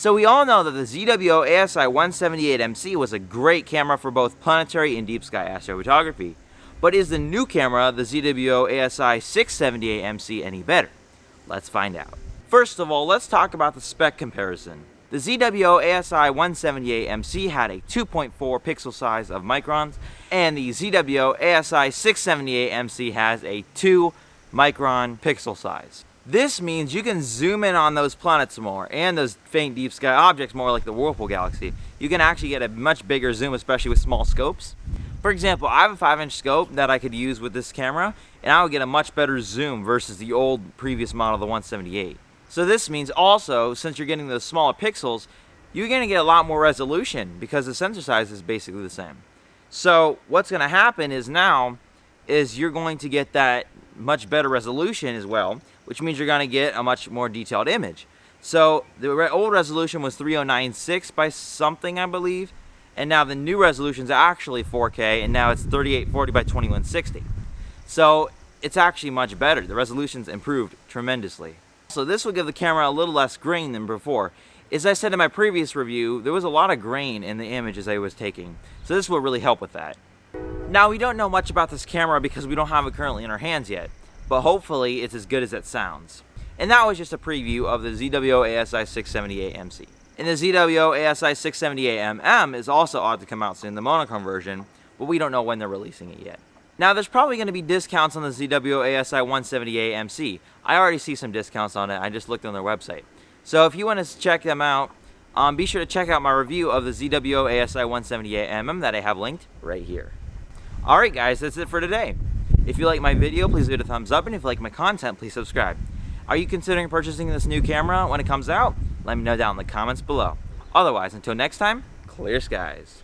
So we all know that the ZWO ASI178MC was a great camera for both planetary and deep sky astrophotography. But is the new camera, the ZWO ASI678MC, any better? Let's find out. First of all, let's talk about the spec comparison. The ZWO ASI178MC had a 2.4 pixel size of microns, and the ZWO ASI678MC has a 2 micron pixel size. This means you can zoom in on those planets more and those faint deep sky objects more, like the Whirlpool Galaxy. You can actually get a much bigger zoom, especially with small scopes. For example, I have a 5-inch scope that I could use with this camera, and I would get a much better zoom versus the old previous model, the 178. So this means also, since you're getting those smaller pixels, you're going to get a lot more resolution because the sensor size is basically the same. So what's going to happen is you're going to get that much better resolution as well, which means you're going to get a much more detailed image. So the old resolution was 3096 by something, I believe, and now the new resolution is actually 4K, and now it's 3840 by 2160. So it's actually much better. The resolution's improved tremendously. So this will give the camera a little less grain than before. As I said in my previous review, there was a lot of grain in the images I was taking, so this will really help with that. Now, we don't know much about this camera because we don't have it currently in our hands yet, but hopefully it's as good as it sounds. And that was just a preview of the ZWO ASI678MC. And the ZWO ASI678MM is also ought to come out soon, the monochrome version, but we don't know when they're releasing it yet. Now, there's probably going to be discounts on the ZWO ASI178MC. I already see some discounts on it. I just looked on their website. So if you want to check them out, be sure to check out my review of the ZWO ASI178MM that I have linked right here. Alright guys, that's it for today. If you like my video, please give it a thumbs up, and if you like my content, please subscribe. Are you considering purchasing this new camera when it comes out? Let me know down in the comments below. Otherwise, until next time, clear skies.